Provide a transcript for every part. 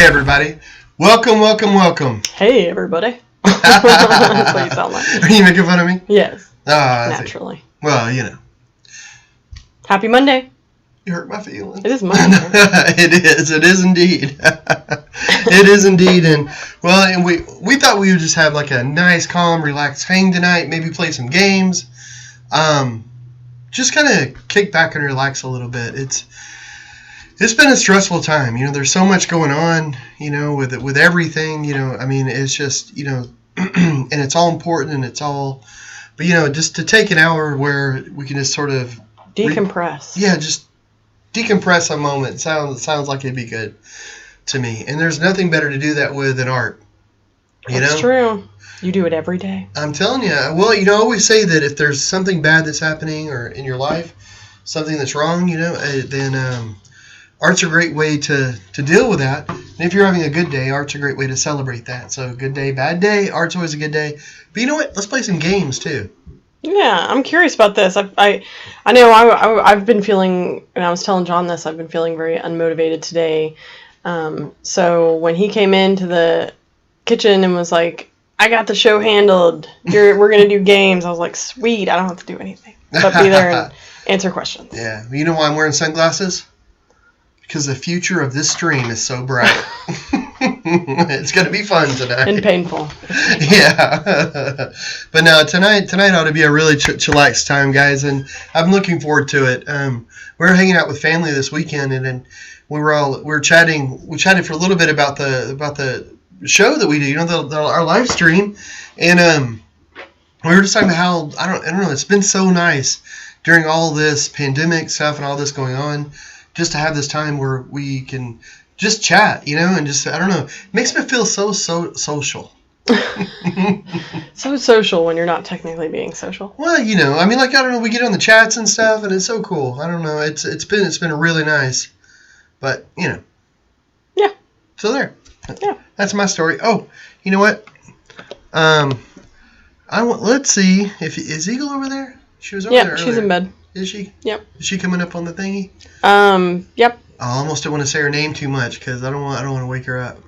everybody. Welcome. Hey, everybody. That's what you sound like. Are you making fun of me? Yes. Naturally. Well, you know. Happy Monday. You hurt my feelings. It is Monday. It is indeed. It is indeed. And we thought we would just have like a nice, calm, relaxed hang tonight. Maybe play some games. Just kind of kick back and relax a little bit. It's been a stressful time. You know, there's so much going on, you know, with everything, you know. I mean, it's just, you know, and it's all important and it's all, but, you know, just to take an hour where we can just sort of decompress. Just decompress a moment. Sounds like it'd be good to me. And there's nothing better to do that with than art. That's true. You do it every day. I'm telling you. Well, you know, I always say that if there's something bad that's happening or in your life, something that's wrong, you know, then art's a great way to deal with that. And if you're having a good day, art's a great way to celebrate that. So good day, bad day, art's always a good day. But you know what? Let's play some games too. Yeah, I'm curious about this. I know I've been feeling, and I was telling John this, I've been feeling very unmotivated today. So when he came into the kitchen and was like, I got the show handled. We're going to do games. I was like, sweet, I don't have to do anything. But be there and answer questions. Yeah. You know why I'm wearing sunglasses? Because the future of this stream is so bright. It's going to be fun tonight. And painful. Yeah. But no, tonight ought to be a really chillax time, guys, and I'm looking forward to it. We were hanging out with family this weekend, and then we were chatting. We chatted for a little bit about the show that we do, you know, our live stream, and we were just talking about how I don't know. It's been so nice during all this pandemic stuff and all this going on, just to have this time where we can just chat, you know, and just, I don't know, it makes me feel so social. So social when you're not technically being social. Well, you know, I mean, like, I don't know, we get on the chats and stuff, and it's so cool. I don't know, it's been really nice, but, you know. Yeah. So there. Yeah. That's my story. Oh, you know what? Let's see, is Eagle over there? She was over there earlier. Yeah, she's in bed. Is she? Yep. Is she coming up on the thingy? Yep. I almost don't want to say her name too much because I don't want to wake her up.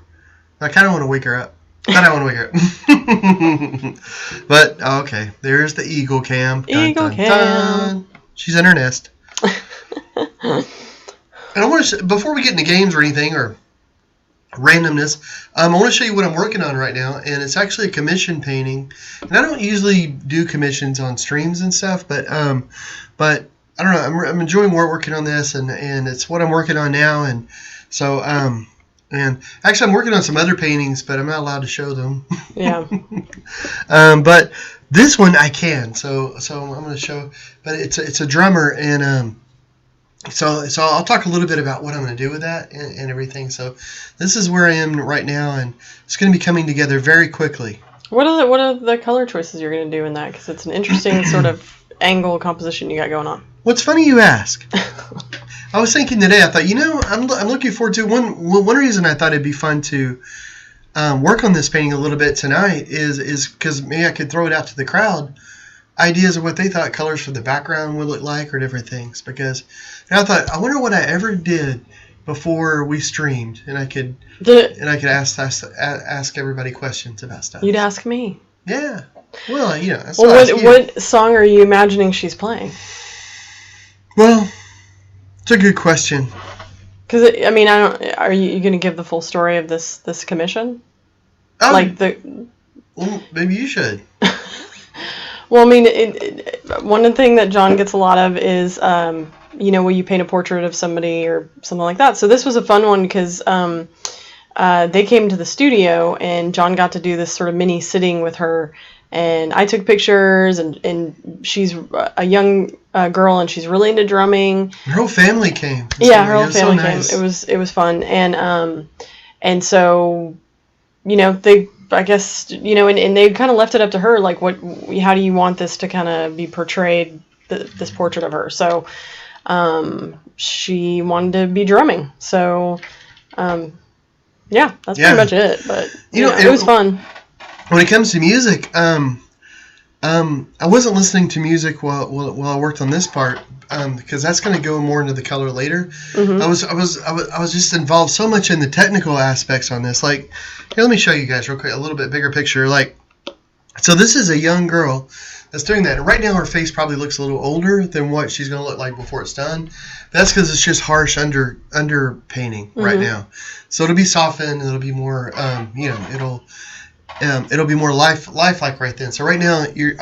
I kind of want to wake her up. I don't want to wake her up. But okay, there's the Eagle Cam. Eagle Cam. She's in her nest. And I want to before we get into games or anything or randomness, I want to show you what I'm working on right now, and it's actually a commission painting. And I don't usually do commissions on streams and stuff, but I don't know. I'm enjoying working on this, and it's what I'm working on now, and so and actually I'm working on some other paintings, but I'm not allowed to show them. Yeah. But this one I can, so I'm going to show. But it's a drummer, and so I'll talk a little bit about what I'm going to do with that and everything. So this is where I am right now, and it's going to be coming together very quickly. What are the color choices you're going to do in that? Because it's an interesting sort of angle composition you got going on. What's funny you ask. I was thinking today, I thought, you know, I'm looking forward to one reason I thought it'd be fun to work on this painting a little bit tonight is because maybe I could throw it out to the crowd, ideas of what they thought colors for the background would look like or different things. Because I thought, I wonder what I ever did before we streamed, and I could ask everybody questions about stuff. You'd ask me. Yeah. Well, you know. What song are you imagining she's playing? Well, it's a good question. Because I mean, are you going to give the full story of this commission? Well, maybe you should. Well, I mean, one thing that John gets a lot of is, you know, will you paint a portrait of somebody or something like that. So this was a fun one because they came to the studio and John got to do this sort of mini sitting with her. And I took pictures, and she's a young girl, and she's really into drumming. Her whole family came. Yeah, her whole family came. It was fun, and so, you know, I guess, you know, and they kind of left it up to her, like, how do you want this to kind of be portrayed, this portrait of her? So, she wanted to be drumming. So, yeah, that's pretty much it. But you know, it was fun. When it comes to music, I wasn't listening to music while I worked on this part, because that's going to go more into the color later. Mm-hmm. I was just involved so much in the technical aspects on this. Like, here, let me show you guys real quick, a little bit bigger picture. Like, so this is a young girl that's doing that. Right now, her face probably looks a little older than what she's going to look like before it's done. That's because it's just harsh under painting right now. So it'll be softened. It'll be more, it'll be more lifelike right then. So right now, you're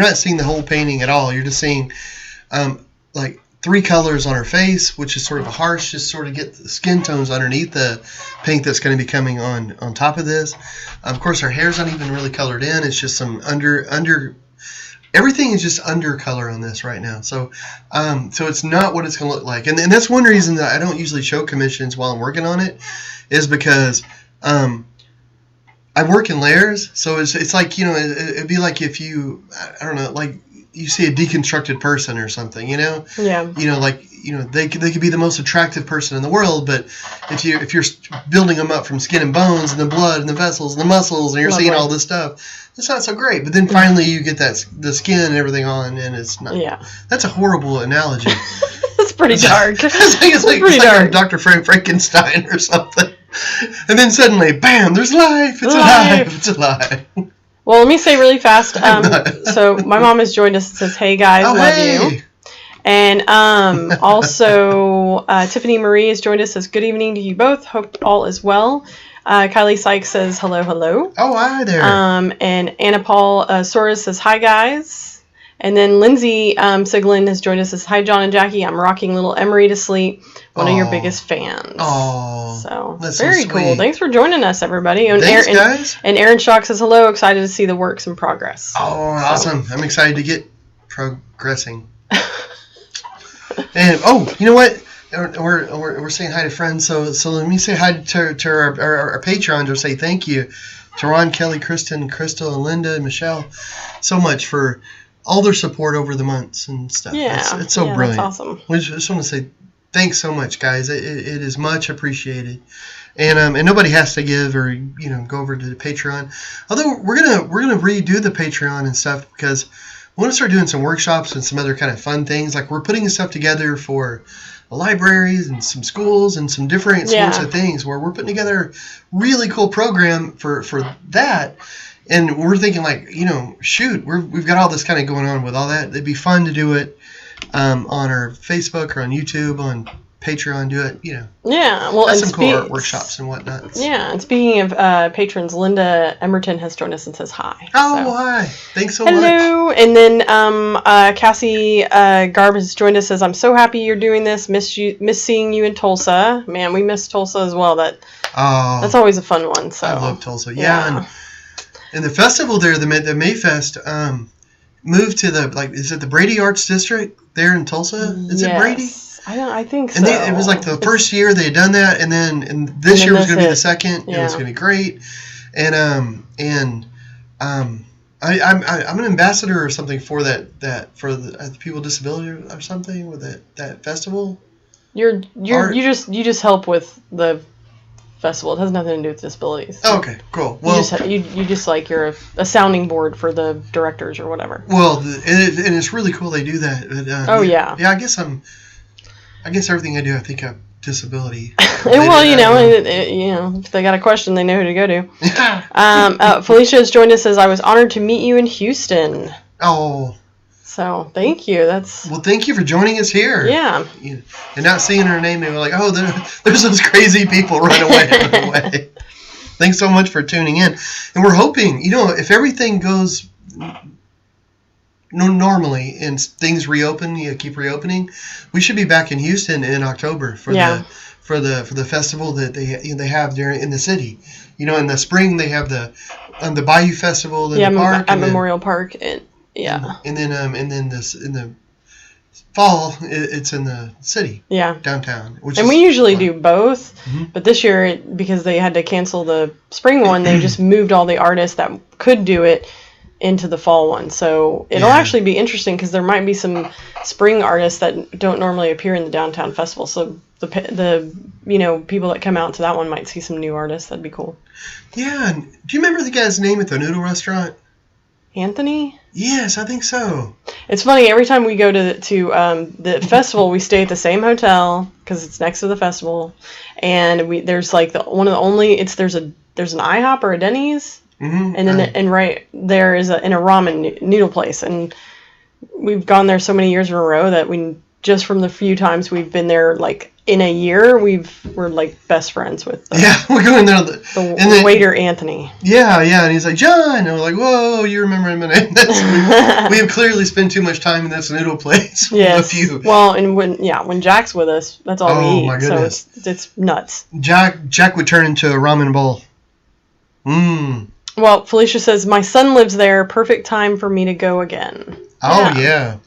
not seeing the whole painting at all. You're just seeing, like, 3 colors on her face, which is sort of a harsh, just sort of get the skin tones underneath the paint that's going to be coming on top of this. Of course, her hair's not even really colored in. It's just some under. Everything is just under color on this right now. So it's not what it's going to look like. And that's one reason that I don't usually show commissions while I'm working on it, is because I work in layers. So it's like, it'd be like if you, I don't know, like you see a deconstructed person or something, Yeah. They could be the most attractive person in the world, but if you're building them up from skin and bones and the blood and the vessels and the muscles, and you're seeing all this stuff, it's not so great. But then finally you get the skin and everything on, and it's not. Yeah. That's a horrible analogy. It's pretty dark. It's like Dr. Frankenstein or something. And then suddenly, bam! There's life. It's alive. It's alive. Well, let me say really fast. So my mom has joined us and says, "Hey guys, love you." And also Tiffany Marie has joined us. Says, "Good evening to you both. Hope all is well." Kylie Sykes says, "Hello, hello." Oh, hi there. And Anna Paul Soros says, "Hi guys." And then Lindsay Siglin has joined us. Says, "Hi John and Jackie. I'm rocking little Emery to sleep. One of your biggest fans." Oh, so that's very so cool. Thanks for joining us, everybody. And Thanks, guys. And Aaron Schock says, "Hello. Excited to see the works in progress." Oh, awesome! I'm excited to get progressing. And you know what? We're saying hi to friends. So let me say hi to our Patreons, or say thank you to Ron, Kelly, Kristen, Crystal, and Linda, and Michelle, so much for all their support over the months and stuff. Yeah, it's so brilliant. That's awesome. We just want to say thanks so much, guys. It is much appreciated. And nobody has to give or go over to the Patreon. Although we're gonna redo the Patreon and stuff, because we want to start doing some workshops and some other kind of fun things. Like, we're putting stuff together for libraries and some schools and some different sorts of things, where we're putting together a really cool program for that. And we're thinking, like, shoot, we've got all this kind of going on with all that. It'd be fun to do it on our Facebook or on YouTube, on Patreon, do it, Yeah, well, and some cool art workshops and whatnot. Yeah, and speaking of patrons, Linda Emerton has joined us and says hi. Oh, hi. Thanks so much. Hello. And then Cassie Garb has joined us, says, "I'm so happy you're doing this. Miss seeing you in Tulsa." Man, we miss Tulsa as well. That's always a fun one. So I love Tulsa. Yeah. And the festival there, the Mayfest, moved to is it the Brady Arts District there in Tulsa? Is it Brady? I think so. And it was like the first year they had done that, and this year was going to be the second. Yeah. It was going to be great. And I'm an ambassador or something for that for the people with disability or something with that festival. You just help with the festival. It has nothing to do with disabilities. Oh, okay, cool. Well, you just like you're a sounding board for the directors or whatever. Well, and it's really cool they do that. But, yeah. I guess everything I do, I think of disability. Well, if they got a question, they know who to go to. Felicia has joined us, says, "I was honored to meet you in Houston." Oh. So thank you. Well, thank you for joining us here. Yeah. And not seeing her name, they were like, "Oh, there's those crazy people. Run away." Thanks so much for tuning in. And we're hoping, if everything goes normally and things reopen, keep reopening, we should be back in Houston in October for the festival that they have there in the city. In the spring they have the Bayou Festival in the park at Memorial Park, and then in the fall it's in the city, downtown. And we usually do both, but this year because they had to cancel the spring one, they just moved all the artists that could do it into the fall one. So it'll actually be interesting because there might be some spring artists that don't normally appear in the downtown festival. So the people that come out to that one might see some new artists. That'd be cool. Yeah. Do you remember the guy's name at the noodle restaurant? Anthony? Yes, I think so. It's funny, every time we go to the festival, we stay at the same hotel because it's next to the festival, and there's like there's an IHOP or a Denny's, and then and right there is a ramen noodle place, and we've gone there so many years in a row that just from the few times we've been there, like in a year, we're like best friends with. We're going there. The waiter Anthony. Yeah, and he's like, John, and we're like, whoa, you remember him? And we have clearly spent too much time in this noodle place. Yes. Well, and when Jack's with us, that's all we eat. My goodness. So it's nuts. Jack would turn into a ramen bowl. Well, Felicia says my son lives there. Perfect time for me to go again. Oh yeah.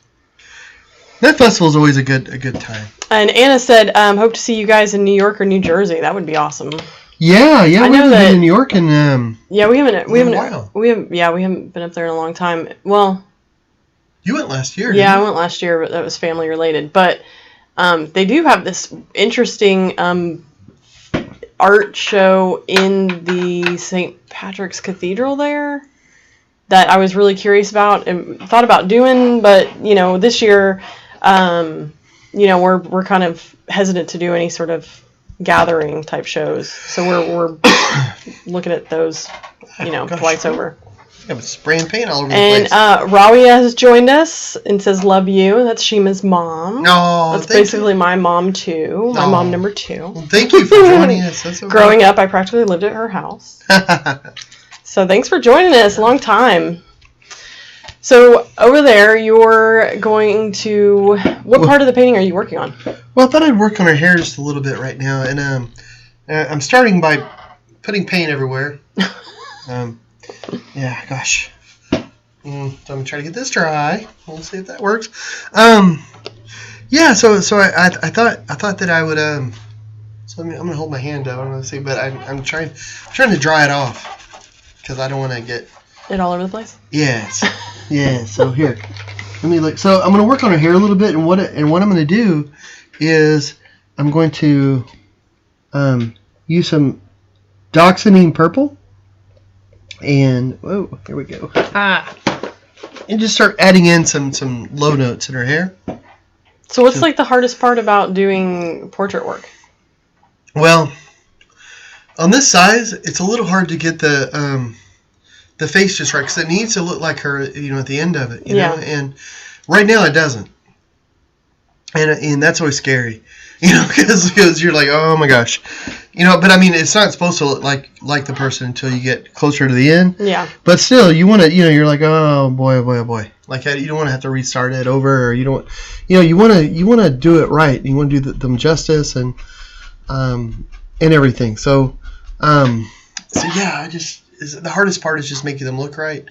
That festival is always a good time. And Anna said, "Hope to see you guys in New York or New Jersey. That would be awesome." Yeah. We haven't been in New York and we haven't been up there in a long time. Well, you went last year. Yeah, I went last year, but that was family related. But they do have this interesting art show in the St. Patrick's Cathedral there that I was really curious about and thought about doing, but this year. We're kind of hesitant to do any sort of gathering type shows, so we're looking at those, twice over. Yeah, with spray and paint all over the place. And Rawia has joined us and says, "Love you." That's Shima's mom. No, that's basically my mom too. My mom number 2. Well, thank you for joining us. That's okay. Growing up, I practically lived at her house. So thanks for joining us. Long time. So over there, you're going to... What part of the painting are you working on? Well, I thought I'd work on her hair just a little bit right now, and I'm starting by putting paint everywhere. Yeah, gosh. So I'm gonna try to get this dry. We'll see if that works. Yeah. So I thought that I would So I'm gonna hold my hand up. I don't know, see, but I'm trying to dry it off because I don't want to get it all over the place. Yes. Yeah. So here, let me look. So I'm gonna work on her hair a little bit, and what I'm gonna do is I'm going to use some Dioxazine purple, and whoa, here we go. And just start adding in some low notes in her hair. So what's like the hardest part about doing portrait work? Well, on this size, it's a little hard to get the face just right because it needs to look like her, at the end of it, you know. And right now it doesn't, and that's always scary, because you're like, oh my gosh, But I mean, it's not supposed to look like the person until you get closer to the end. Yeah. But still, you want to, you're like, oh boy, oh boy, oh boy. Like you don't want to have to restart it over, or you don't, you want to do it right. You want to do them justice and everything. So yeah, the hardest part is just making them look right.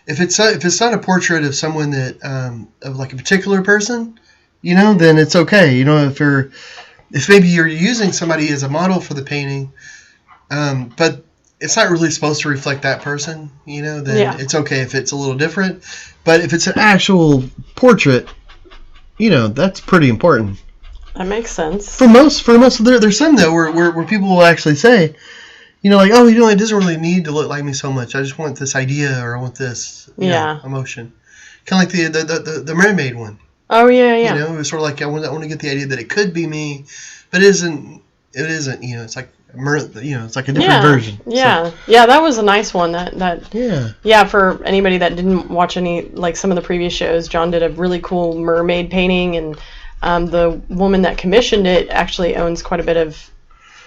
If it's not a portrait of someone that of like a particular person, then it's okay. If maybe you're using somebody as a model for the painting, but it's not really supposed to reflect that person, then it's okay if it's a little different. But if it's an actual portrait, that's pretty important. That makes sense. For most, there's some though where people will actually say, like, oh, it doesn't really need to look like me so much. I just want this idea, or I want this emotion. Kind of like the mermaid one. Oh yeah. It was sort of like I want to get the idea that it could be me, but it isn't. It's like it's like a different version. Yeah, so. Yeah, that was a nice one. For anybody that didn't watch some of the previous shows, John did a really cool mermaid painting, and the woman that commissioned it actually owns quite a bit of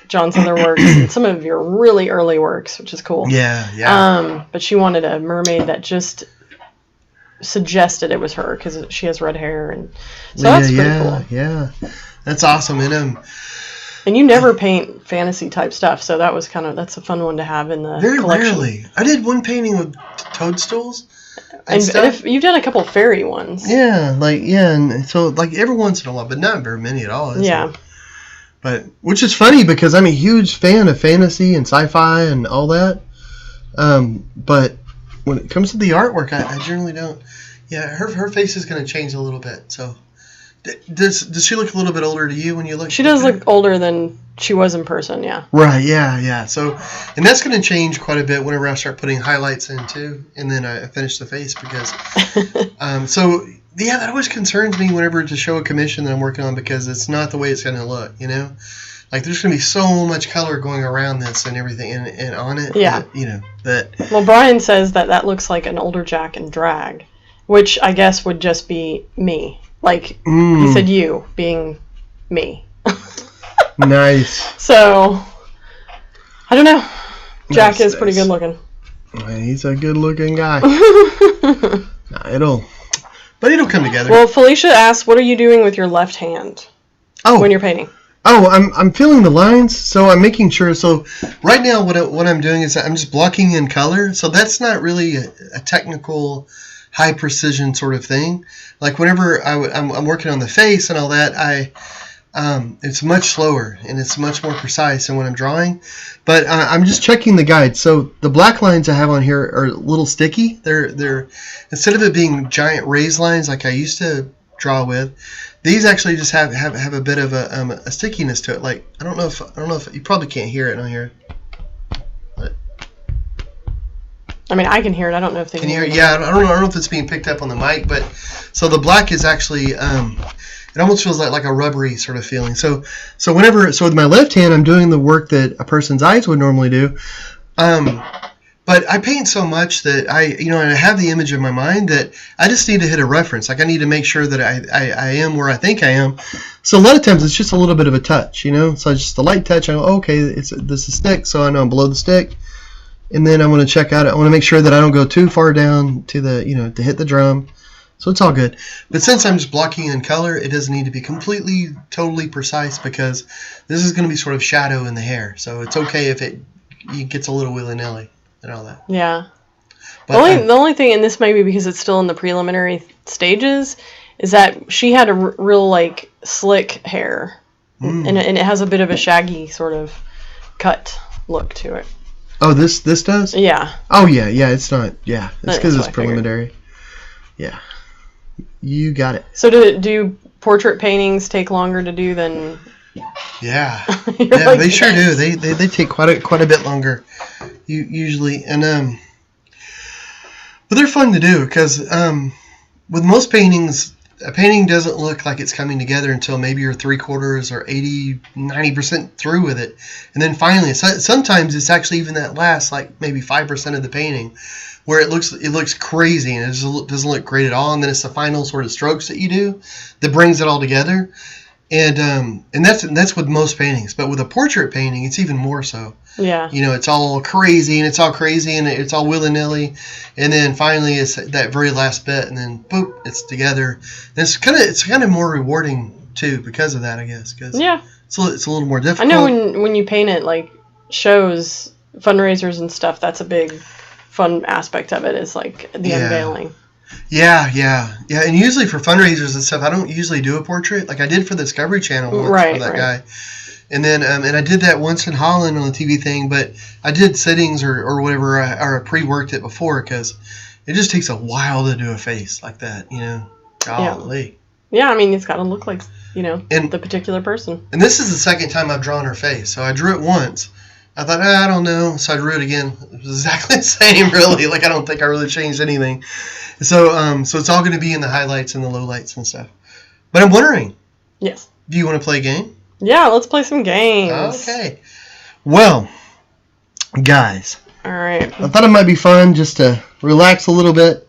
John's other works and some of your really early works, which is cool. Yeah. But she wanted a mermaid that just suggested it was her because she has red hair, and so that's pretty cool. Yeah, that's awesome. And you never paint fantasy type stuff, so that's a fun one to have in the collection. Very rarely. I did one painting with toadstools. And if you've done a couple fairy ones. Yeah, and so every once in a while, but not very many at all. Yeah. But which is funny because I'm a huge fan of fantasy and sci-fi and all that. But when it comes to the artwork, I generally don't. Yeah, her face is going to change a little bit. So Does she look a little bit older to you when you look? She does look older than she was in person, yeah. Right, yeah. So, and that's going to change quite a bit whenever I start putting highlights in too, and then I finish the face because, so yeah, that always concerns me whenever to show a commission that I'm working on because it's not the way it's going to look, you know? Like there's going to be so much color going around this and everything and on it, yeah. that. Well, Brian says that looks like an older Jack in drag, which I guess would just be me. Like, he said you being me. Nice. So, I don't know. Jack is pretty good looking. He's a good looking guy. It'll come together. Well, Felicia asked, what are you doing with your left hand when you're painting? Oh, I'm feeling the lines, so I'm making sure. So right now what I'm doing is I'm just blocking in color. So that's not really a technical high precision sort of thing. Like whenever I'm working on the face and all that, it's much slower and it's much more precise than when I'm drawing. But I'm just checking the guide. So the black lines I have on here are a little sticky. They're instead of it being giant raised lines like I used to draw with, these actually just have a bit of a stickiness to it. Like I don't know if you probably can't hear it on here. I mean, I can hear it. I don't know if they can hear it. Yeah, I don't know if it's being picked up on the mic, but so the black is actually it almost feels like a rubbery sort of feeling. So with my left hand, I'm doing the work that a person's eyes would normally do. But I paint so much that I have the image in my mind that I just need to hit a reference. Like I need to make sure that I am where I think I am. So a lot of times it's just a little bit of a touch, So just a light touch. I go, okay, this is stick, so I know I'm below the stick. And then I want to check out. I want to make sure that I don't go too far down to the to hit the drum. So it's all good. But since I'm just blocking in color, it doesn't need to be totally precise because this is going to be sort of shadow in the hair. So it's okay if it gets a little willy-nilly and all that. Yeah. But, the only thing, and this may be because it's still in the preliminary stages, is that she had a real like slick hair, and it has a bit of a shaggy sort of cut look to it. Oh, this does? Yeah. Oh yeah. It's not. Yeah, it's because it's preliminary. Yeah. You got it. So do portrait paintings take longer to do than? Yeah. Yeah, they sure do. They take quite a bit longer, usually, and but they're fun to do because with most paintings, a painting doesn't look like it's coming together until maybe you're 3/4 or 80-90% through with it, and then finally, sometimes it's actually even that last like maybe 5% of the painting where it looks crazy and it doesn't look great at all, and then it's the final sort of strokes that you do that brings it all together, and that's with most paintings, but with a portrait painting, it's even more so. Yeah. It's all crazy and it's all willy-nilly, and then finally it's that very last bit, and then boop, it's together. And it's kind of more rewarding too because of that, I guess. Cause yeah. It's a little more difficult. I know when you paint it like shows, fundraisers and stuff, that's a big fun aspect of it is like the unveiling. Yeah. And usually for fundraisers and stuff, I don't usually do a portrait like I did for the Discovery Channel once for that guy. And then and I did that once in Holland on the TV thing, but I did settings or whatever, or I pre-worked it before because it just takes a while to do a face like that, Golly. Yeah, I mean, it's got to look like, and, the particular person. And this is the second time I've drawn her face. So I drew it once. I thought, I don't know. So I drew it again. It was exactly the same, really. Like, I don't think I really changed anything. So so it's all going to be in the highlights and the lowlights and stuff. But I'm wondering. Yes. Do you want to play a game? Yeah, let's play some games. Okay. Well, guys. All right. I thought it might be fun just to relax a little bit.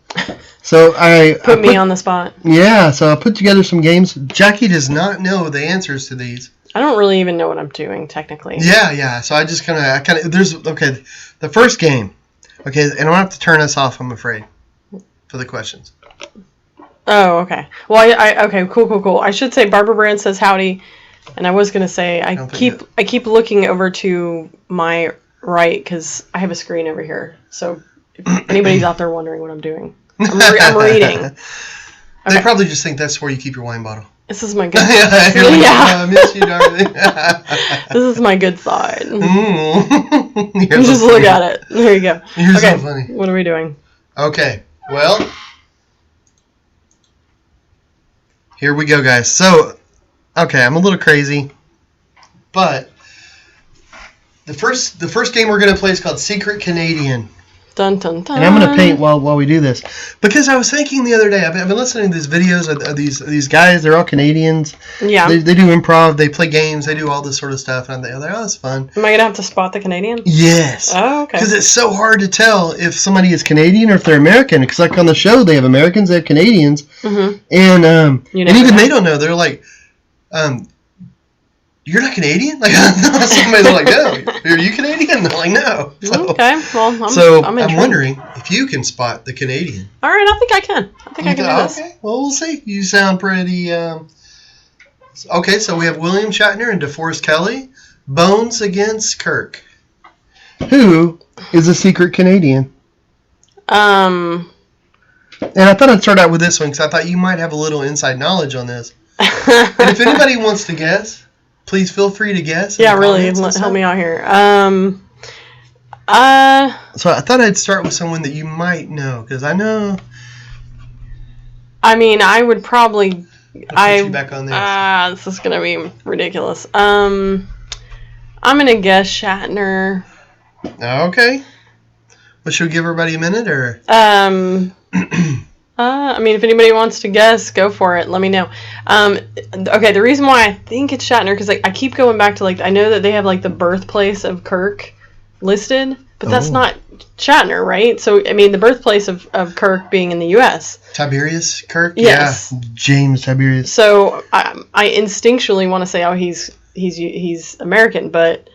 So I put me on the spot. Yeah, so I put together some games. Jackie does not know the answers to these. I don't really even know what I'm doing technically. Yeah. So I just kind of the first game. Okay, and I don't have to turn us off, I'm afraid, for the questions. Oh, okay. Well, I okay, cool. I should say Barbara Brand says howdy, and I was gonna say I keep looking over to my right because I have a screen over here. So if anybody's out there wondering what I'm doing, I'm reading. Okay. They probably just think that's where you keep your wine bottle. This is my good. I miss you, darling. This is my good side. You just look at it. There you go. You're so funny. What are we doing? Okay. Well, Here we go, guys. So, okay, I'm a little crazy, but the first game we're going to play is called Secret Canadian. Dun, dun, dun. And I'm going to paint while we do this. Because I was thinking the other day, I've been listening to these videos of these guys. They're all Canadians. Yeah. They do improv. They play games. They do all this sort of stuff. And they're like, oh, that's fun. Am I going to have to spot the Canadian? Yes. Oh, okay. Because it's so hard to tell if somebody is Canadian or if they're American. Because like on the show, they have Americans, they have Canadians. Mm-hmm. And even they don't know. They're like, you're not Canadian? Like, somebody's like, no. Are you Canadian? They're like, no. So, okay. Well, I'm wondering if you can spot the Canadian. All right. I think I can. I think I can do this. Okay. Well, we'll see. You sound pretty... Okay, so we have William Shatner and DeForest Kelley. Bones against Kirk. Who is a secret Canadian? And I thought I'd start out with this one because I thought you might have a little inside knowledge on this. And if anybody wants to guess... Please feel free to guess. Yeah, really, help me out here. So I thought I'd start with someone that you might know, because I know... I mean, I would probably... I'll put you back on this. This is going to be ridiculous. I'm going to guess Shatner. Okay. But should we give everybody a minute, or...? I mean, if anybody wants to guess, go for it. Let me know. Okay, the reason why I think it's Shatner, because I keep going back to, I know that they have, the birthplace of Kirk listed, but that's not Shatner, right? So, I mean, the birthplace of Kirk being in the U.S. Tiberius Kirk? Yes. Yeah, James Tiberius. So, I instinctually want to say, oh, he's American, but,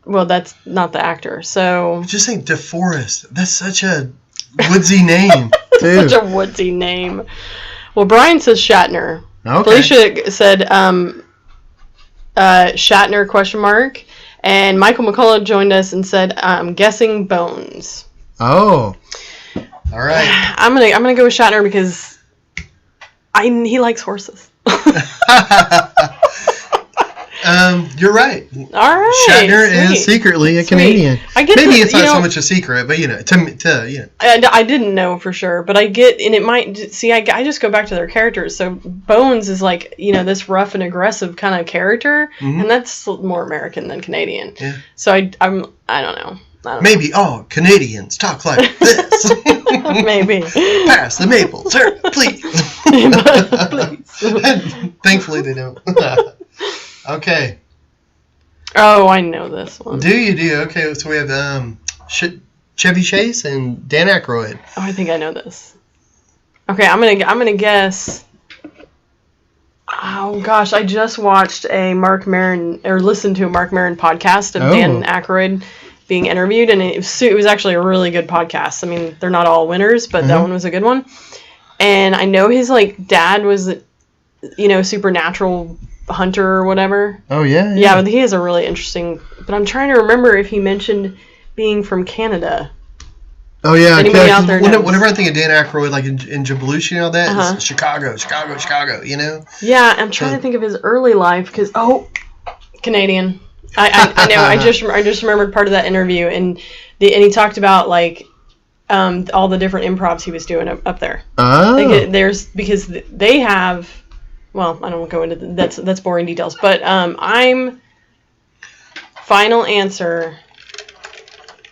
well, that's not the actor, so... Just think DeForest. That's such a woodsy name. Such a woodsy name. Well, Brian says Shatner. Okay. Felicia said Shatner ? And Michael McCullough joined us and said, guessing Bones. Oh. All right. I'm gonna go with Shatner because he likes horses. You're right. All right. Shatner is secretly a Canadian. Maybe it's not so much a secret, but I didn't know for sure, but I get, and it might see. I just go back to their characters. So Bones is this rough and aggressive kind of character, and that's more American than Canadian. Yeah. So I don't know. Maybe all Canadians talk like this. Maybe. Pass the maple syrup, please. Please. Thankfully, they don't. Okay. Oh, I know this one. Do you do? Okay, so we have Chevy Chase and Dan Aykroyd. Oh, I think I know this. Okay, I'm gonna guess. Oh gosh, I just watched listened to a Mark Maron podcast of Dan Aykroyd being interviewed, and it was actually a really good podcast. I mean, they're not all winners, but that one was a good one. And I know his dad was, supernatural hunter or whatever. Oh yeah. Yeah, but he has a really interesting. But I'm trying to remember if he mentioned being from Canada. Oh yeah. Anybody out there knows? Whenever I think of Dan Aykroyd, in Jabelushi and all that, it's Chicago. Yeah, I'm trying to think of his early life because Canadian. I know. I just remembered part of that interview, and he talked about all the different improvs he was doing up there. Oh. Because they have. Well, I don't want to go into that's boring details, but I'm final answer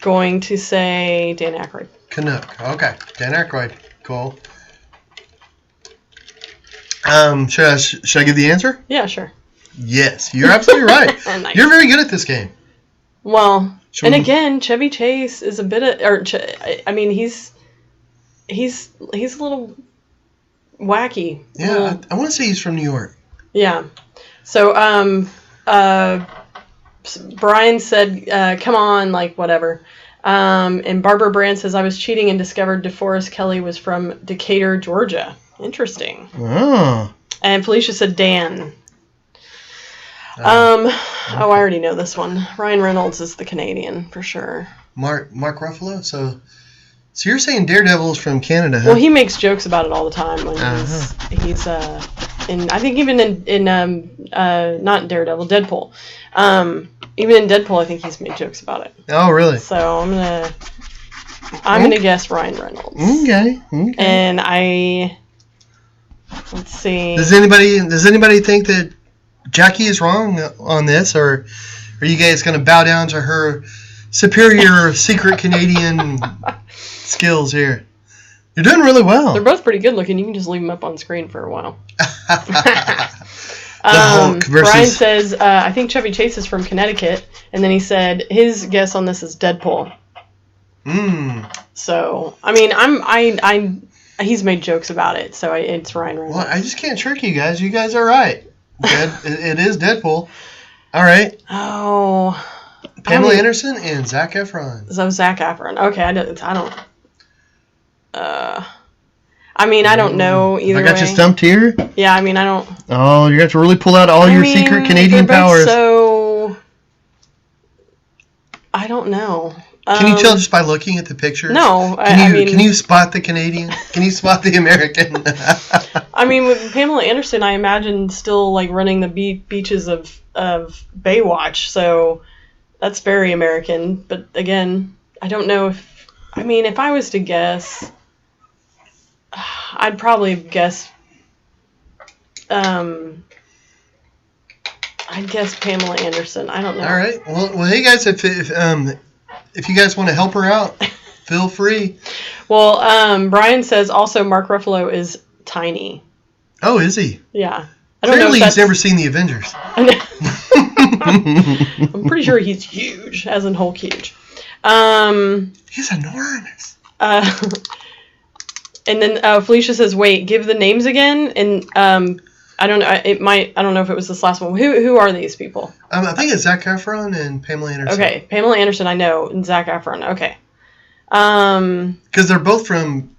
going to say Dan Aykroyd. Canuck. Okay, Dan Aykroyd. Cool. Should I give the answer? Yeah, sure. Yes, you're absolutely right. Nice. You're very good at this game. Well, again, Chevy Chase is a bit of, he's a little wacky. Yeah, I want to say he's from New York. Yeah. So, Brian said, come on, whatever. And Barbara Brand says, I was cheating and discovered DeForest Kelley was from Decatur, Georgia. Interesting. Oh. And Felicia said Dan. I already know this one. Ryan Reynolds is the Canadian, for sure. Mark Ruffalo? So you're saying Daredevil's from Canada, huh? Well, he makes jokes about it all the time. When he's I think even in not Daredevil, Deadpool. Even in Deadpool, I think he's made jokes about it. Oh, really? So I'm gonna guess Ryan Reynolds. Okay. And I Let's see. Does anybody think that Jackie is wrong on this, or are you guys going to bow down to her superior secret Canadian skills here? You're doing really well. They're both pretty good looking. You can just leave them up on screen for a while. Hulk versus... Brian says, I think Chevy Chase is from Connecticut. And then he said his guess on this is Deadpool. So, I mean, he's made jokes about it, so it's Ryan Reynolds. Well, I just can't trick you guys. You guys are right. It is Deadpool. All right. Oh. Pamela Anderson and Zac Efron. So Zac Efron. Okay, I don't. I mean, I don't know either way. I got you stumped here? Yeah, I mean, I don't... Oh, you have to really pull out all your secret Canadian powers. So... I don't know. Can you tell just by looking at the pictures? No. Can you spot the Canadian? Can you spot the American? I mean, with Pamela Anderson, I imagine still, like, running the beaches of Baywatch, so that's very American. But, again, I don't know if... I mean, if I was to guess... I'd probably guess... I'd guess Pamela Anderson. I don't know. All right. Well, hey, guys, if you guys want to help her out, feel free. Well, Brian says also Mark Ruffalo is tiny. Oh, is he? Yeah. I don't know if he's never seen the Avengers. I'm pretty sure he's huge, as in Hulk huge. He's enormous. And then Felicia says, "Wait, give the names again." And I don't know. I don't know if it was this last one. Who are these people? I think it's Zac Efron and Pamela Anderson. Okay, Pamela Anderson, I know, and Zac Efron. Okay. Because they're both from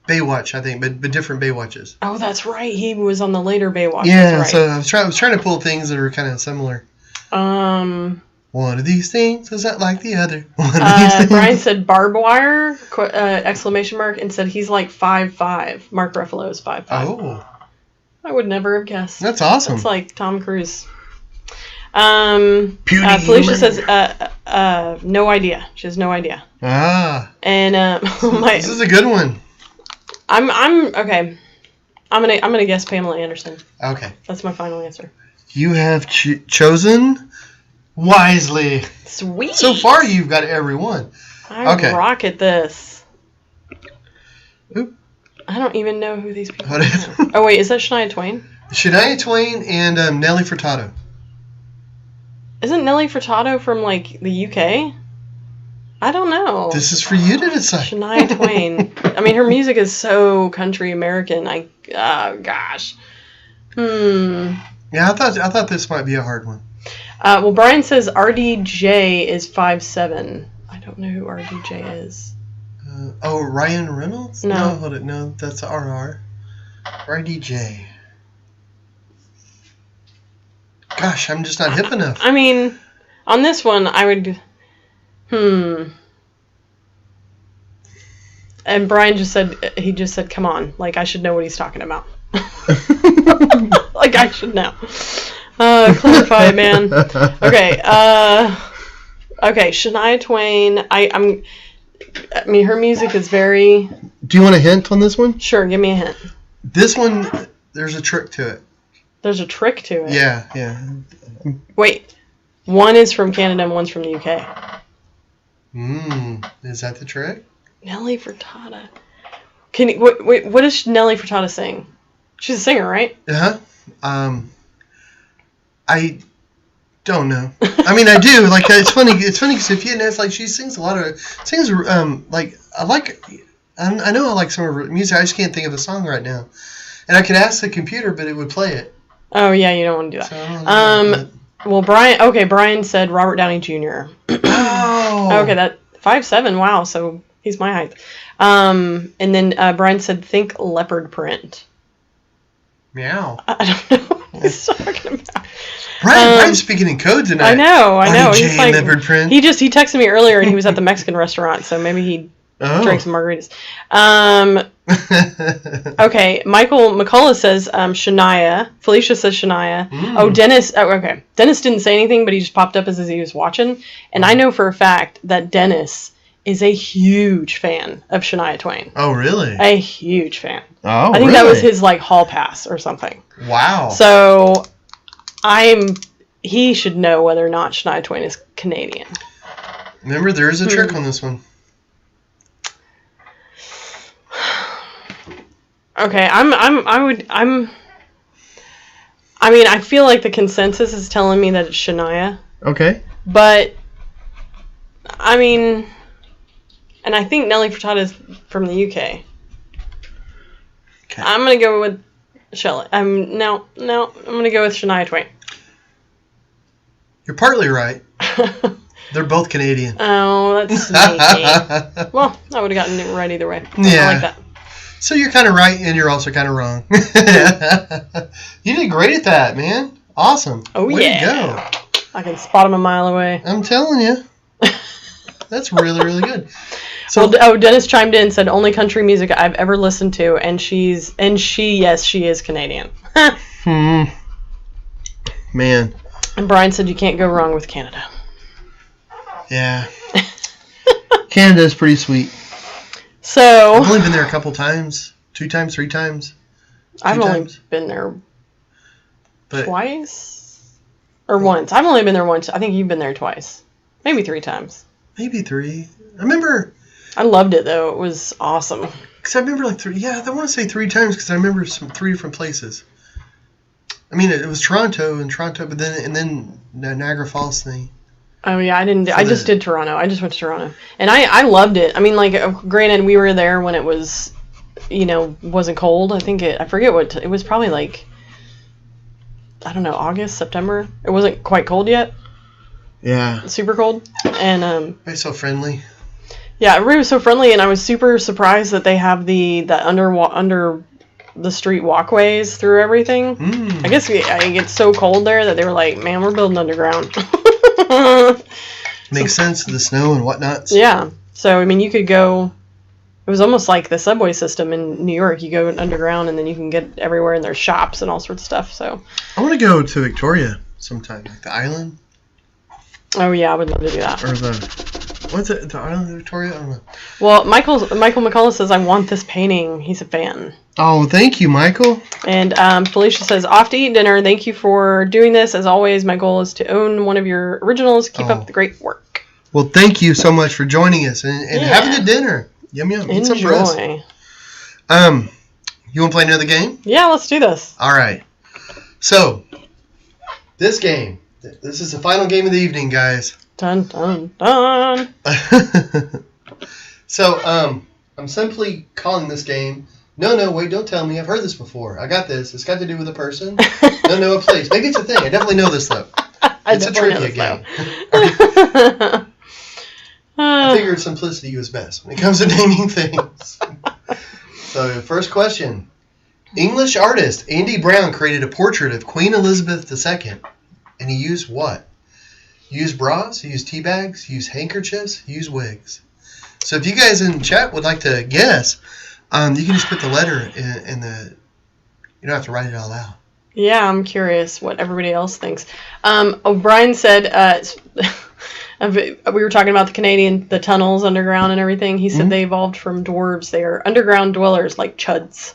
Baywatch, I think, but different Baywatches. Oh, that's right. He was on the later Baywatch. Yeah, right. so I was trying to pull things that are kind of similar. One of these things is not like the other. Brian said barbed wire, exclamation mark, and said he's like 5'5". Mark Ruffalo is 5'5". Oh. I would never have guessed. That's awesome. It's like Tom Cruise. Felicia says, no idea. She has no idea. Ah. And this is a good one. I'm okay. I'm gonna guess Pamela Anderson. Okay. That's my final answer. You have chosen wisely. Sweet. So far, you've got every one. I rock at this. Oop. I don't even know who these people are. Oh, wait. Is that Shania Twain? Shania Twain and Nelly Furtado. Isn't Nelly Furtado from, like, the UK? I don't know. This is for you to decide. Shania Twain. I mean, her music is so country American. Oh, gosh. Yeah, I thought this might be a hard one. Well, Brian says RDJ is 5'7". I don't know who RDJ is. Ryan Reynolds? No. Hold it. No, that's RR. RDJ. Gosh, I'm just not hip enough. I mean, on this one, I would... And Brian just said, come on. Like, I should know what he's talking about. Like, I should know. Clarify, man. Okay, okay, Shania Twain. I mean, her music is very... Do you want a hint on this one? Sure, give me a hint. This one, there's a trick to it. There's a trick to it? Yeah. Wait, one is from Canada and one's from the UK. Is that the trick? Nelly Furtado. What does Nelly Furtado sing? She's a singer, right? Uh-huh. I don't know. I mean, I do. Like, it's funny. It's funny because if you ask, like, she sings a lot of sings. Like, I know I like some of her music. I just can't think of a song right now. And I could ask the computer, but it would play it. Oh yeah, you don't want to do that. So well, Brian said Robert Downey Jr. Oh. Okay, that 5'7". Wow, so he's my height. And then Brian said think leopard print. Meow. I don't know what he's talking about. Brian's speaking in code tonight. I know. He's like, leopard print. He texted me earlier, and he was at the Mexican restaurant, so maybe he drank some margaritas. Okay, Michael McCullough says Shania. Felicia says Shania. Oh, Dennis. Oh, okay. Dennis didn't say anything, but he just popped up as he was watching. And I know for a fact that Dennis is a huge fan of Shania Twain. Oh, really? A huge fan. Oh, I think that was his like hall pass or something. Wow. So he should know whether or not Shania Twain is Canadian. Remember, there is a trick on this one. Okay, I feel like the consensus is telling me that it's Shania. Okay. But, I mean, and I think Nelly Furtado is from the UK. Okay. I'm going to go with Shelley. No, I'm going to go with Shania Twain. You're partly right. They're both Canadian. Oh, that's sneaky. Well, I would have gotten it right either way. Yeah. I like that. So you're kind of right, and you're also kind of wrong. You did great at that, man. Awesome. Oh, Way yeah. to go. I can spot him a mile away. I'm telling you. That's really, really good. So, Dennis chimed in and said, only country music I've ever listened to, and she is Canadian. Man. And Brian said you can't go wrong with Canada. Yeah. Canada's pretty sweet. So I've only been there a couple times. 2 times, 3 times. I've only been there twice? Or once. I've only been there once. I think you've been there twice. Maybe 3 times. Maybe 3. I remember... I loved it, though. It was awesome. Because I remember like 3... Yeah, I want to say 3 times because I remember 3 different places. I mean, it was Toronto, but then the Niagara Falls thing. Oh, yeah, I just did Toronto. I just went to Toronto. And I loved it. I mean, like, granted, we were there when it was, wasn't cold. I forget what, it was probably like, I don't know, August, September. It wasn't quite cold yet. Yeah. Super cold. And, everybody's so friendly. Yeah, everybody was so friendly, and I was super surprised that they have the under the street walkways through everything. I guess it gets so cold there that they were like, man, we're building underground. Makes sense, the snow and whatnot. Yeah. So, I mean, you could go... It was almost like the subway system in New York. You go underground, and then you can get everywhere, and there's shops and all sorts of stuff. So I want to go to Victoria sometime, like the island. Oh, yeah, I would love to do that. Or what's it, the island of Victoria? I don't know. Well, Michael McCullough says, I want this painting. He's a fan. Oh, thank you, Michael. And Felicia says, off to eat dinner. Thank you for doing this. As always, my goal is to own one of your originals. Keep up the great work. Well, thank you so much for joining us and have a good dinner. Yum, yum. Eat some for us. You want to play another game? Yeah, let's do this. All right. So, this game, this is the final game of the evening, guys. Dun, dun, dun. So, I'm simply calling this game... No, wait, don't tell me. I've heard this before. I got this. It's got to do with a person. No, a place. Maybe it's a thing. I definitely know this, though. It's a trivia game. I figured simplicity was best when it comes to naming things. So, first question. English artist Andy Brown created a portrait of Queen Elizabeth II, and he used what? He used bras, he used tea bags, he used handkerchiefs, he used wigs. So, if you guys in chat would like to guess... you can just put the letter in the... You don't have to write it all out. Yeah, I'm curious what everybody else thinks. O'Brien said... we were talking about the tunnels underground and everything. He said they evolved from dwarves. They are underground dwellers like chuds.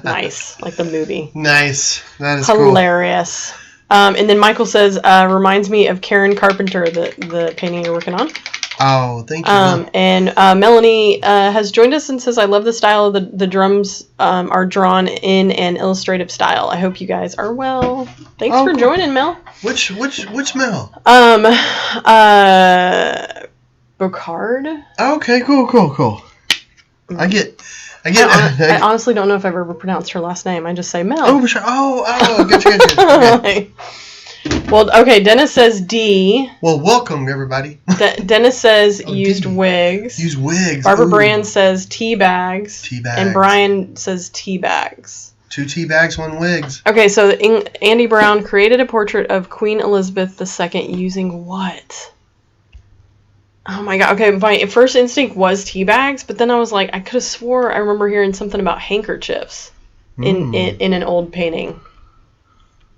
Nice. Like the movie. Nice. That is hilarious. Cool. And then Michael says, reminds me of Karen Carpenter, the painting you're working on. Oh, thank you. And Melanie has joined us and says, I love the style of the drums are drawn in an illustrative style. I hope you guys are well. Thanks for joining, Mel. Which Mel? Bocard. Okay, cool. I get. I honestly don't know if I've ever pronounced her last name. I just say Mel. Oh, sure. Gotcha. Okay. Well, okay, Dennis says D. Well, welcome, everybody. Dennis says used wigs. Used wigs. Barbara Brand says tea bags. Tea bags. And Brian says tea bags. 2 tea bags, 1 wigs. Okay, so Andy Brown created a portrait of Queen Elizabeth II using what? Oh my god. Okay, my first instinct was tea bags, but then I was like, I could have swore I remember hearing something about handkerchiefs in an old painting.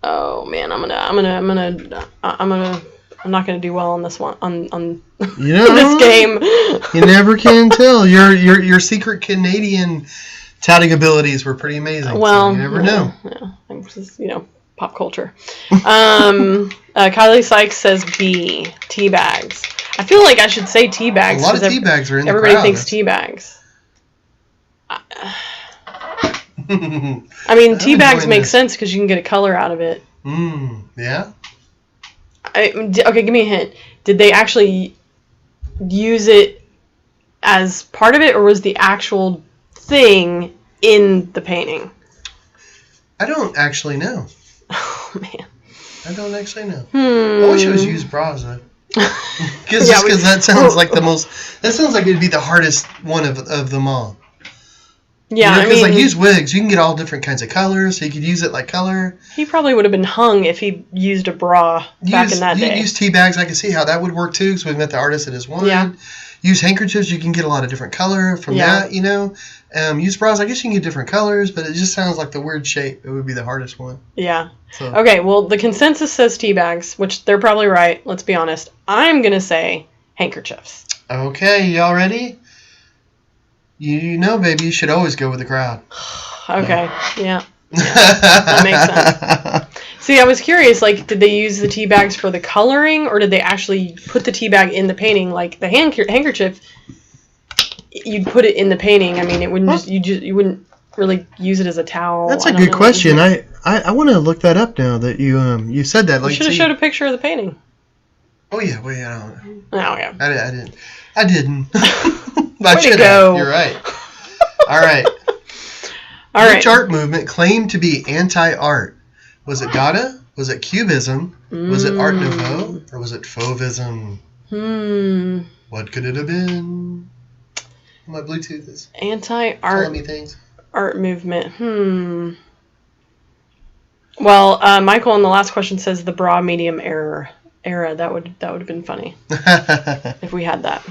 Oh man, I'm gonna I'm not going to do well on this one on You know, this game. You never can tell. Your secret Canadian touting abilities were pretty amazing. Well, so you never know. Yeah, it's just, pop culture. Kylie Sykes says B, tea bags. I feel like I should say tea bags. A lot of tea bags are in the crowd. Everybody thinks tea bags. I mean, tea bags make sense because you can get a color out of it. Yeah. Okay, give me a hint. Did they actually use it as part of it, or was the actual thing in the painting? I don't actually know. Oh, man. I don't actually know. I wish it was used bras, though. Because that sounds like that sounds like it'd be the hardest one of them all. Yeah, because like use wigs, you can get all different kinds of colors, so you could use it like color. He probably would have been hung if he used a bra back in that day. Use tea bags, I can see how that would work too, because we've met the artist that has one. Yeah. Use handkerchiefs, you can get a lot of different color from that, Use bras, I guess you can get different colors, but it just sounds like the weird shape. It would be the hardest one. Yeah. So. Okay, well, the consensus says tea bags, which they're probably right, let's be honest. I'm going to say handkerchiefs. Okay, y'all ready? You know, baby, you should always go with the crowd. Okay, yeah. That makes sense. See, I was curious, did they use the tea bags for the coloring, or did they actually put the tea bag in the painting? Like the handkerchief, you'd put it in the painting. I mean, it wouldn't you wouldn't really use it as a towel. That's a good question. I want to look that up now that you said that. You should have showed a picture of the painting. Oh yeah, well yeah. I don't know. Oh yeah. I didn't. Way to go. You're right. All right. Which art movement claimed to be anti-art? Was it Dada? Was it Cubism? Was it Art Nouveau? Or was it Fauvism? What could it have been? My Bluetooth is anti-art telling me things. Art movement. Well, Michael in the last question says the bra medium era. That would have been funny if we had that.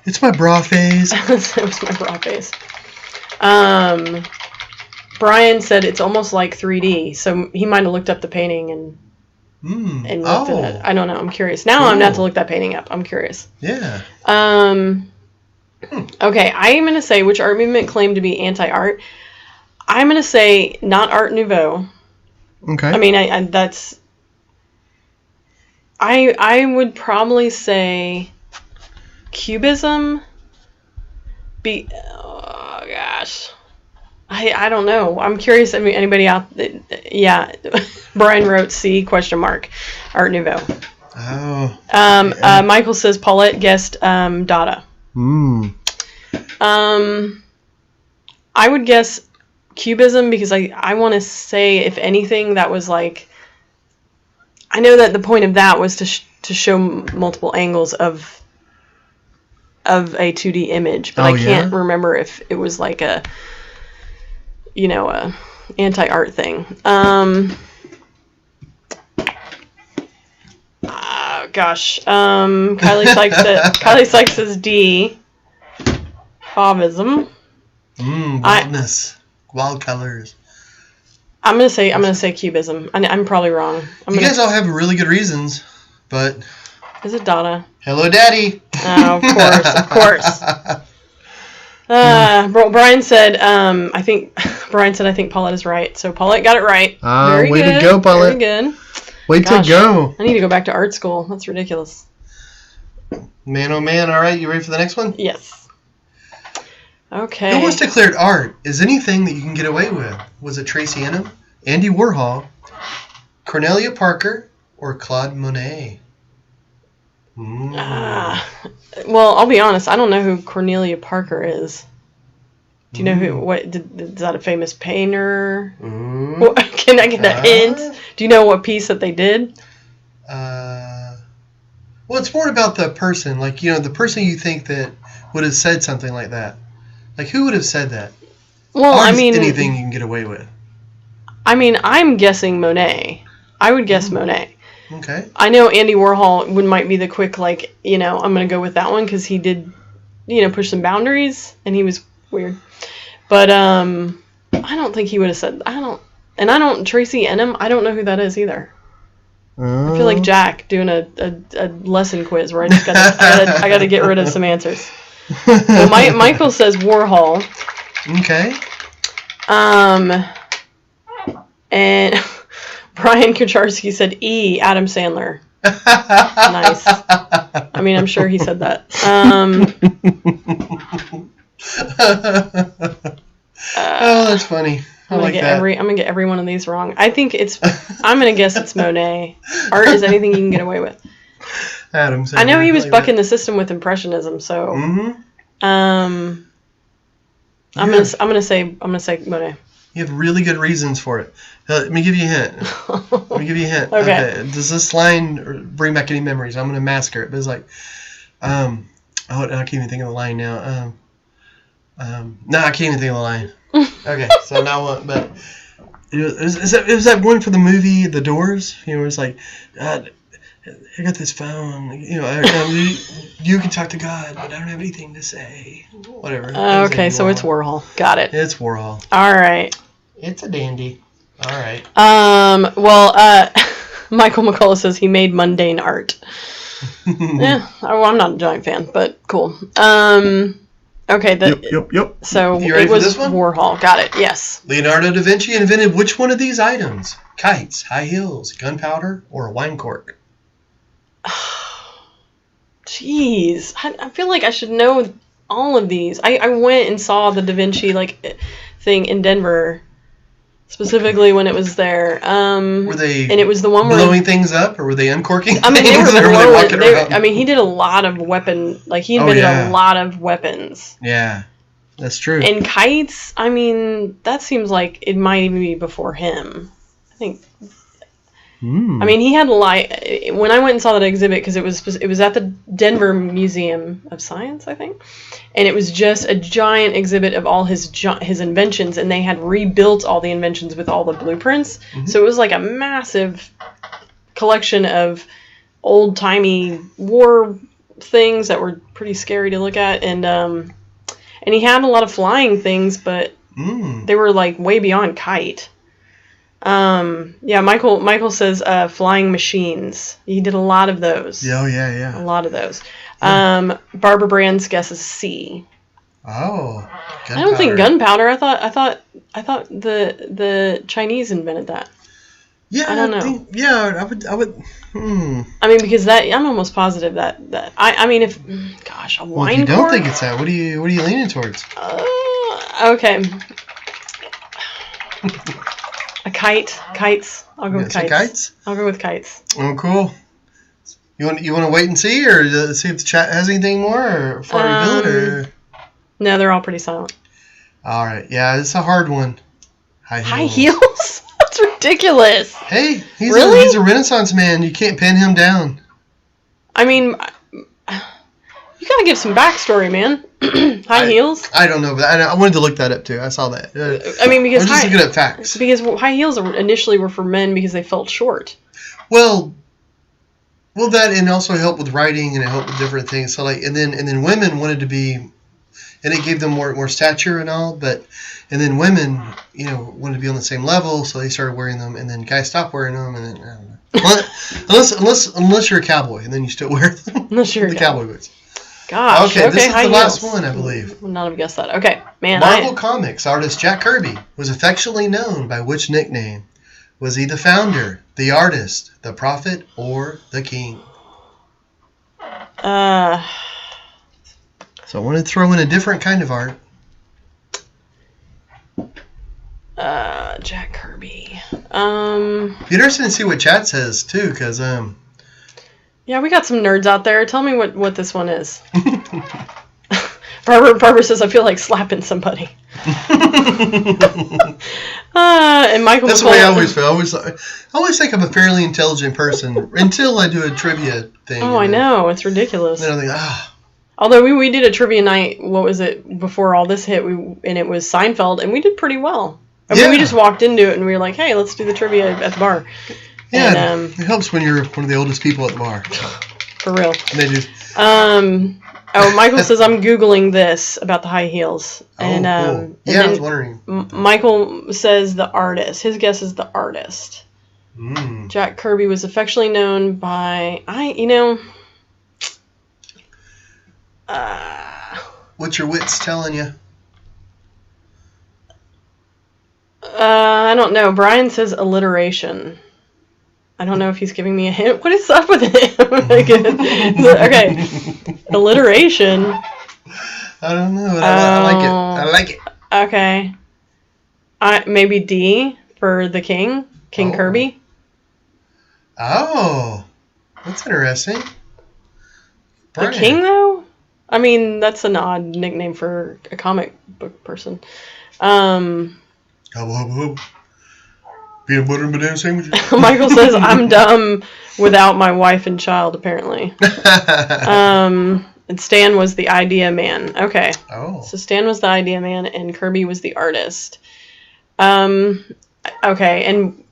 It's my bra phase. It was my bra phase. Brian said it's almost like 3D, so he might have looked up the painting and looked at it. I don't know. I'm curious. Now I'm going to have to look that painting up. I'm curious. Yeah. Okay, I am going to say which art movement claimed to be anti-art. I'm going to say not Art Nouveau. Okay. I mean, that's... I would probably say Cubism. Oh gosh, I don't know. I'm curious. I mean, anybody out? Yeah, Brian wrote C ? Art Nouveau. Oh. Yeah. Michael says Paulette guessed Dada. I would guess Cubism because I want to say if anything that was like. I know that the point of that was to show multiple angles of a 2D image, but I can't remember if it was like a anti-art thing. Gosh. Kylie Sykes says D. Fauvism. Wildness. Wild colors. I'm gonna say Cubism. I'm probably wrong. You guys all have really good reasons, but is it Dada? Hello, Daddy. Oh, of course. Brian said, I think Paulette is right. So Paulette got it right. Very way good. to go, Paulette. Very good. Way to go. I need to go back to art school. That's ridiculous. Man, oh man. All right, you ready for the next one? Yes. Okay. Who was declared art is anything that you can get away with? Was it Tracy Enim, Andy Warhol, Cornelia Parker, or Claude Monet? Well, I'll be honest. I don't know who Cornelia Parker is. Do you know who? Is that a famous painter? Can I get a hint? Do you know what piece that they did? Well, it's more about the person. Like, the person you think that would have said something like that. Like, who would have said that? Well, I mean... anything you can get away with. I mean, I'm guessing Monet. I would guess Monet. Okay. I know Andy Warhol might be the quick, I'm going to go with that one because he did, push some boundaries, and he was weird. But, I don't think he would have said... Tracy Enim, I don't know who that is either. I feel like Jack doing a lesson quiz where I gotta get rid of some answers. Well, Michael says Warhol. Okay. And Brian Kucharski said E. Adam Sandler. Nice. I mean, I'm sure he said that. Oh, that's funny. I'm gonna get every one of these wrong. I think I'm gonna guess it's Monet. Art is anything you can get away with. Adam Sandler. I know he was bucking the system with Impressionism, so. Mm-hmm. I'm gonna say Monet. You have really good reasons for it. Let me give you a hint. Okay. Does this line bring back any memories? I'm gonna massacre it, but it's like, I can't even think of the line now. No, I can't even think of the line. Okay, so now what? But it was that one for the movie The Doors. You know, it's like, I got this phone. You know, you can talk to God, but I don't have anything to say. Whatever. Okay, so it's Warhol. Got it. It's Warhol. All right. It's a dandy. All right. Well, Michael McCullough says he made mundane art. Yeah. Well, I'm not a giant fan, but cool. Okay. Yep. So you ready it was for this one? Warhol. Got it. Yes. Leonardo da Vinci invented which one of these items? Kites, high heels, gunpowder, or a wine cork? Jeez. I feel like I should know all of these. I went and saw the Da Vinci thing in Denver, specifically when it was there. Were they? And it was the one where blowing things up, or were they uncorking? I mean, they things? were walking blowing. around? I mean, he did a lot of he invented a lot of weapons. Yeah, that's true. And kites. I mean, that seems like it might even be before him. I think. I mean, he had when I went and saw that exhibit, because it was at the Denver Museum of Science, I think, and it was just a giant exhibit of all his inventions, and they had rebuilt all the inventions with all the blueprints. Mm-hmm. So it was like a massive collection of old-timey war things that were pretty scary to look at, and he had a lot of flying things, but they were like way beyond kite. Yeah, Michael says flying machines. He did a lot of those. Yeah. A lot of those. Barbara Brand's guess is C. Oh, gunpowder. I don't think gunpowder. I thought the Chinese invented that. Yeah, I don't know. I would. I mean, because I'm almost positive that I mean, if a wine if you don't cork? think it's that, what are you leaning towards? Okay. A kite. Kites. I'll go with kites. Kites? I'll go with kites. Oh, cool. You want to wait and see, or see if the chat has anything more, or before I reveal it, or? No, they're all pretty silent. All right. Yeah, it's a hard one. High heels? That's ridiculous. Hey, he's really? a Renaissance man. You can't pin him down. I mean, you gotta give some backstory, man. High heels? I don't know, but I wanted to look that up too. I saw that. I mean, because I'm just looking at facts. Because high heels initially were for men because they felt short. Well, that, and also helped with writing, and it helped with different things. So and then women wanted to be, and it gave them more stature and all. And then women, wanted to be on the same level, so they started wearing them. And then guys stopped wearing them, and then I don't know. unless you're a cowboy, and then you still wear them. Unless you're the cowboy boots. Gosh. Okay, this is high the heels. last one, I believe. Would not have guessed that. Okay, man. Marvel Comics artist Jack Kirby was affectionately known by which nickname? Was he the founder, the artist, the prophet, or the king? So I want to throw in a different kind of art. Jack Kirby. Be interesting to see what chat says too, because yeah, we got some nerds out there. Tell me what this one is. Barbara says, I feel like slapping somebody. And Michael. That's the way I always feel. I always think I'm a fairly intelligent person until I do a trivia thing. Oh, I know. It's ridiculous. And then I think, Although we did a trivia night, what was it, before all this hit, and it was Seinfeld, and we did pretty well. I mean, we just walked into it, and we were like, hey, let's do the trivia at the bar. Yeah, and, it helps when you're one of the oldest people at the bar. For real. And they do. Michael says, I'm Googling this about the high heels. And, cool. Yeah, I was wondering. Michael says the artist. His guess is the artist. Jack Kirby was affectionately known by What's your wits telling you? I don't know. Brian says alliteration. I don't know if he's giving me a hint. What is up with it? Okay. Alliteration. I don't know. I like it. I like it. Okay. Maybe D for the king. King Kirby. Oh. That's interesting. Brian. The king, though? I mean, that's an odd nickname for a comic book person. Hubba, hubba, hubba. Peanut butter and banana sandwiches. Michael says, I'm dumb without my wife and child, apparently. And Stan was the idea man. Okay. Oh. So Stan was the idea man and Kirby was the artist. Okay, and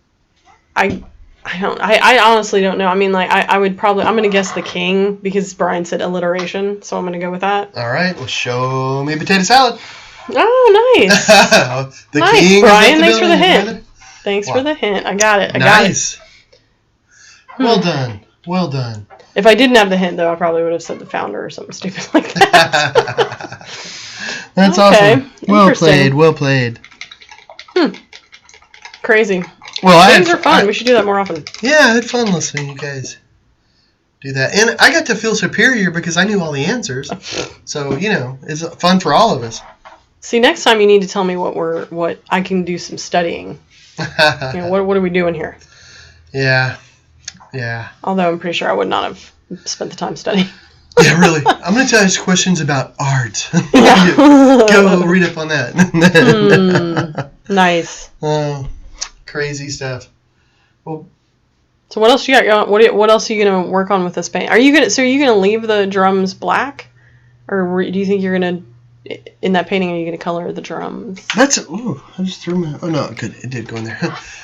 I honestly don't know. I mean, like, I'm going to guess the king because Brian said alliteration, so I'm going to go with that. All right, well, show me potato salad. Oh, nice. Nice, king Brian, thanks for the hint. Thanks for the hint. I got it. Nice. Well done. Well done. If I didn't have the hint, though, I probably would have said the founder or something stupid like that. That's awesome. Well played. Well played. Crazy. Well, Games are fun. We should do that more often. Yeah, I had fun listening to you guys do that. And I got to feel superior because I knew all the answers. So, it's fun for all of us. See, next time you need to tell me what I can do some studying. What are we doing here? Yeah. Although I'm pretty sure I would not have spent the time studying. Yeah, really. I'm going to ask questions about art. Go read up on that. Nice. Crazy stuff. Well, so what else you got? What else are you going to work on with this paint? Are you going to leave the drums black, or do you think you're going to? In that painting, are you going to color the drums? I just threw my... Oh, no, good. It did go in there.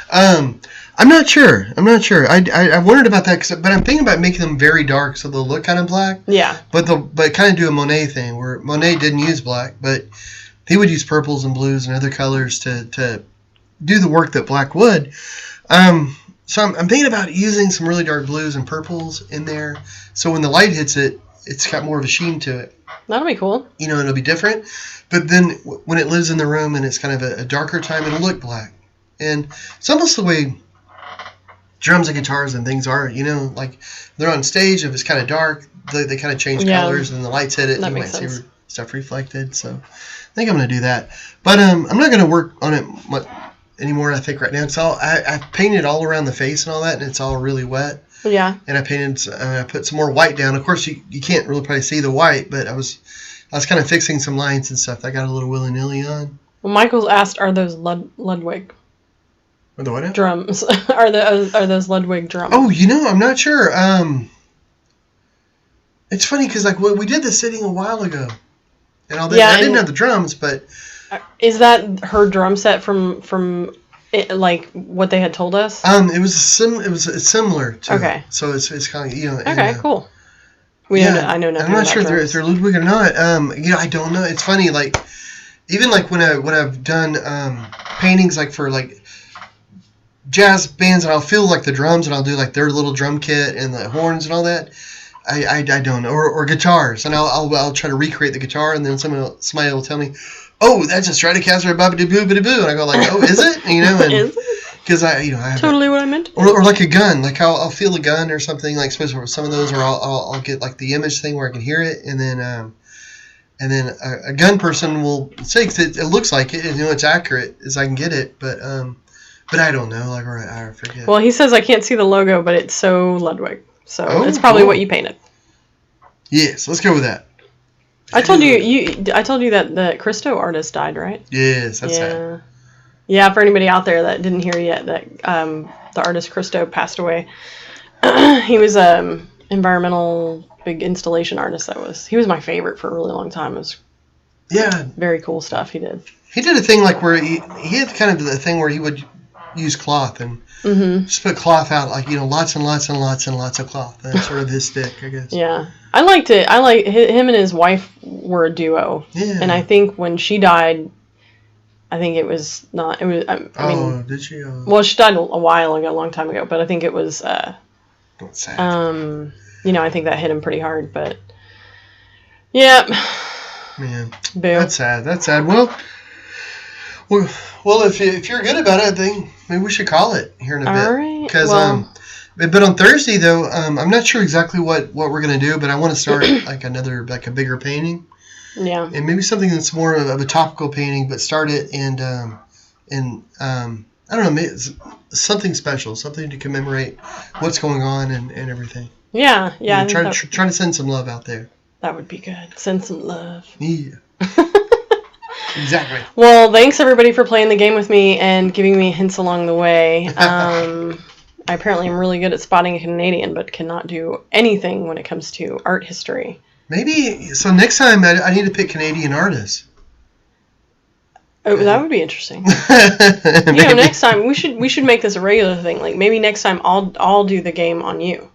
I'm not sure. I wondered about that, but I'm thinking about making them very dark so they'll look kind of black. Yeah. But kind of do a Monet thing, where Monet didn't use black, but he would use purples and blues and other colors to do the work that black would. So I'm thinking about using some really dark blues and purples in there, so when the light hits it, it's got more of a sheen to it. That'll be cool. It'll be different. But then when it lives in the room and it's kind of a darker time, it'll look black. And it's almost the way drums and guitars and things are, like they're on stage. If it's kind of dark, they kind of change colors and the lights hit it. That and you makes might sense. see stuff reflected. So I think I'm going to do that. But I'm not going to work on it anymore, I think, right now. I painted all around the face and all that, and it's all really wet. Yeah. And I put some more white down. Of course, you can't really probably see the white, but I was kind of fixing some lines and stuff. I got a little willy-nilly on. Well, Michael's asked, are those Ludwig The what now? drums? Are those Ludwig drums? Oh, I'm not sure. It's funny because we did the sitting a while ago, and all that. I didn't have the drums, but is that her drum set from like what they had told us? It's similar to. Okay. So it's kind of Okay, cool. I know nothing. I'm not sure if they're Ludwig or not. I don't know. It's funny, even when I've done paintings for jazz bands, and I'll feel the drums, and I'll do their little drum kit and the horns and all that. I don't know, or guitars, and I'll try to recreate the guitar, and then somebody will tell me, oh, that's a Stratocaster, ba-ba-doo-boo-ba-doo-boo, and I go oh, is it? And because I have totally what I meant. Or like a gun, I'll feel a gun or something, especially for some of those, or I'll get the image thing where I can hear it, and then a gun person will say, 'cause it looks like it, and it's accurate as I can get it, but I don't know, I forget. Well, he says I can't see the logo, but it's so Ludwig, so it's probably what you painted. Yes, let's go with that. I told you that the Christo artist died, right? Yes, that's sad. Yeah, for anybody out there that didn't hear yet, that the artist Christo passed away. He was environmental big installation artist. He was my favorite for a really long time. It was very cool stuff he did. He did a thing where he had kind of the thing where he would use cloth and just put cloth out, lots and lots and lots and lots of cloth. That's sort of his stick, I guess. Yeah. I liked it. Him and his wife were a duo. Yeah. And I think when she died, I think it was not. It was. I mean, did she? well, she died a while ago, a long time ago. But I think it was. That's sad. You know, I think that hit him pretty hard. But yeah. Man, Boo. That's sad. That's sad. Well, if you're good about it, I think maybe we should call it here in a bit. All right. Because but on Thursday though, I'm not sure exactly what we're gonna do, but I want to start like a bigger painting. Yeah. And maybe something that's more of a topical painting, but start it and I don't know, maybe it's something special, something to commemorate what's going on and everything. Yeah. Yeah. Try to send some love out there. That would be good. Send some love. Yeah. Exactly. Well, thanks everybody for playing the game with me and giving me hints along the way. I apparently am really good at spotting a Canadian, but cannot do anything when it comes to art history. Maybe so. Next time, I need to pick Canadian artists. Oh, that would be interesting. Next time we should make this a regular thing. Like maybe next time I'll do the game on you.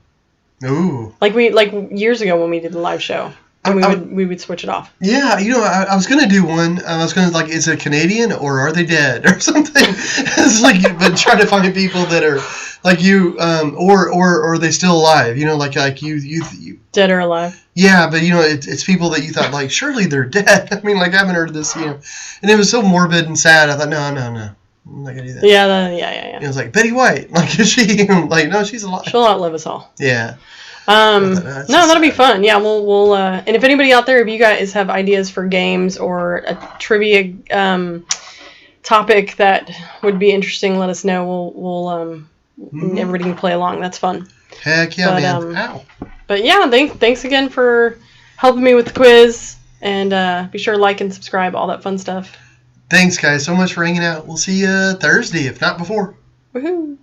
Ooh. Like years ago when we did the live show. And we would switch it off. Yeah, I was gonna do one. I was gonna is it Canadian or are they dead or something? It's but try to find people that are like you, or are they still alive? Like you. Dead or alive. Yeah, but it's people that you thought surely they're dead. I mean, I haven't heard of this, and it was so morbid and sad. I thought no, I'm not gonna do that. Yeah, yeah. It was like Betty White. Is she no? She's alive. She'll outlive us all. Yeah. No, that'll be fun. Yeah, we'll and if anybody out there, if you guys have ideas for games or a trivia topic that would be interesting, let us know. We'll everybody can play along. That's fun. Heck yeah, man. Ow. But yeah, thanks again for helping me with the quiz, and be sure to like and subscribe, all that fun stuff. Thanks, guys, so much for hanging out. We'll see you Thursday, if not before. Woohoo!